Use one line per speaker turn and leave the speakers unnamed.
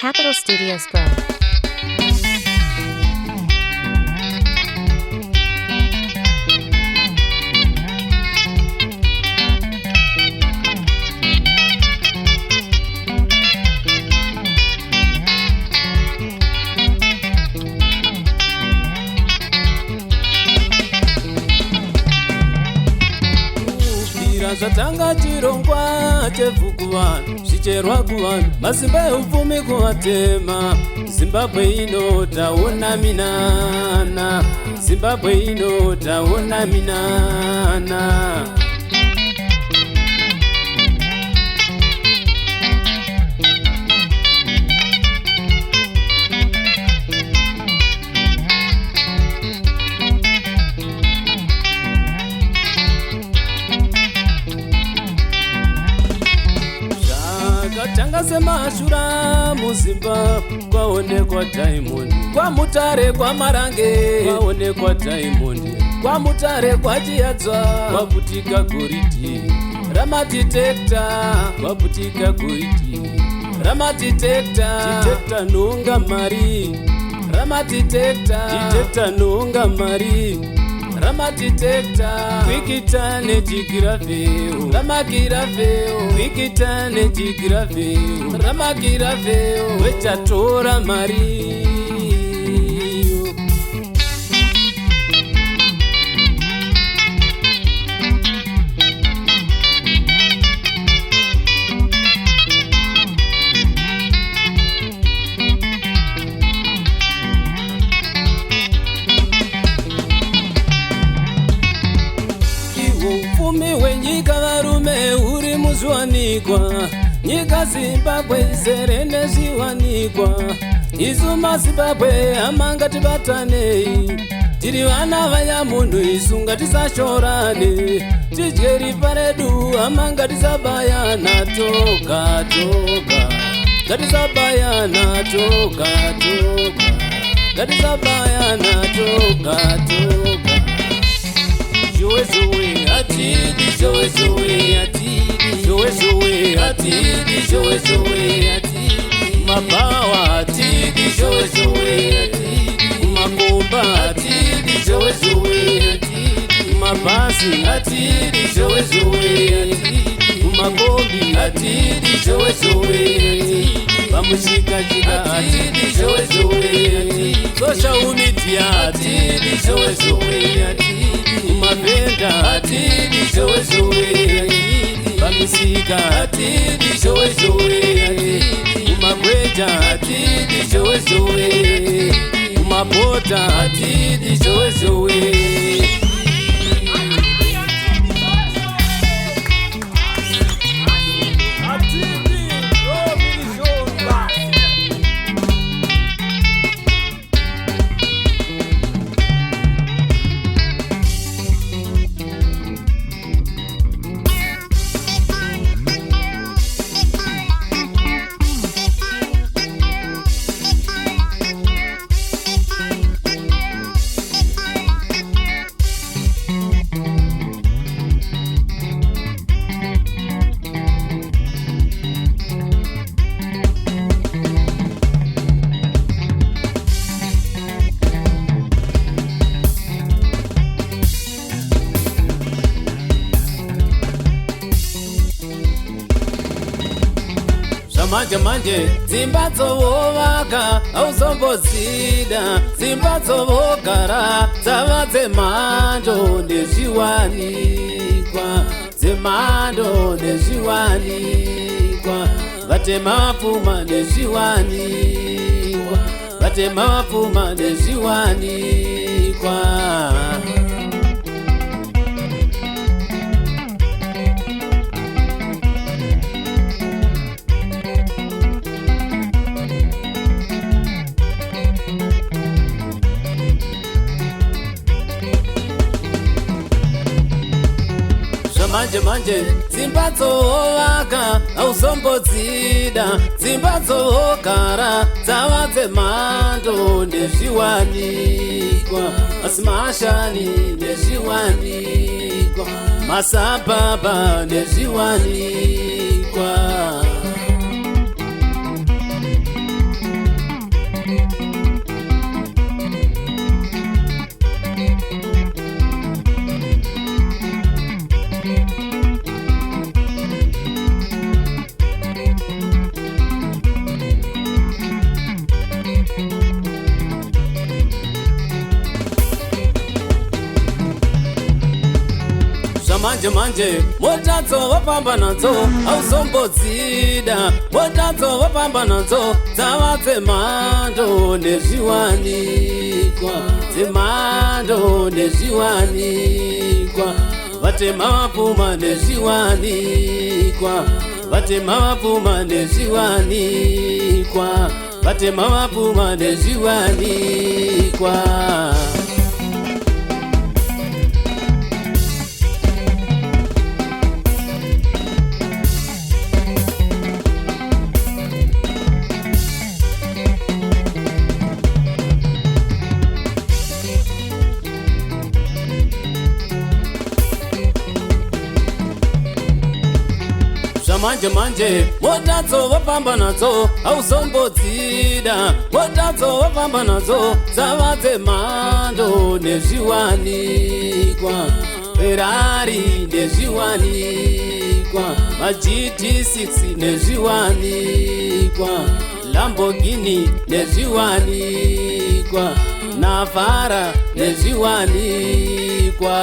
Capital Studios Pro.
Zvatanga chirongwa chevhukuvanhu zvicherwa kuvanhu masimba eupfumi kuvatema. Zimbabwe ino taona minana, Zimbabwe ino taona minana. Tanga semashura muzimba kwaonekwa Diamond, kwamutare kwamarange kwaonekwa Diamond, kwamutare kwachiyadzwa kwaputika goridhe, ramaditekta kwaputika goridhe, ramaditekta ditekta nonga mari, ramaditekta nonga mari, ramaditekta kwikita nejigiraveo, ramagiraveo kwikita nejigiraveo, ramagiraveo wechatora mari. Ufumi wenyika varume uri muzviwanikwa, nyika Zimbabwe izere nezviwanikwa. Isu maZimbabwe hama ngatibatanei, tiri vana vanyamunhu isu ngatisashorane, tidyeri paredu hama ngatisabayana toga toga, ngatisabayana toga toga, ngatisabayana toga toga. Showe showe atidi, showe showe atidi, showe showe atidi, showe showe atidi, mabawa atidi, showe showe atidi, makomba atidi, showe showe atidi, mabasi atidi, showe showe atidi, makombi atidi, showe showe atidi, bamushika atidi, showe showe atidi, social media atidi, showe showe atidi, mapenda atidi, showe showe atidi, bamisika atidi, showe showe atidi, magweja atidi, showe showe, mapota atidi, showe showe. Manje manje dzimba dzovaka auzombozida, dzimba dzovogara dzava dzemhando nezviwanikwa, dzemhando nezviwanikwa, vatema vapfuma nezviwanikwa, vatema vapfuma nezviwanikwa. Manje manje dzimba dzovaka auzombozida, dzimba dzogara dzava dzemhando nezviwanikwa, asi mashani nezviwanikwa, masababa nezviwanikwa. zvamanje manje motadzo vapamba nadzo hauzombodzida motadzo vapamba nadzo dzava dzemhando nezviwanikwa dzemhando nezviwanikwa vatema vapfuma nezviwanikwa vatema vapfuma nezviwanikwa vatema vapfuma nezviwanikwa manje manje motadzo vapamba nadzo hauzombodzida motadzo vapamba nadzo dzava dzemhando nezviwanikwa Ferrari nezviwanikwa maGT6 nezviwanikwa Lamborghini nezviwanikwa Navara nezviwanikwa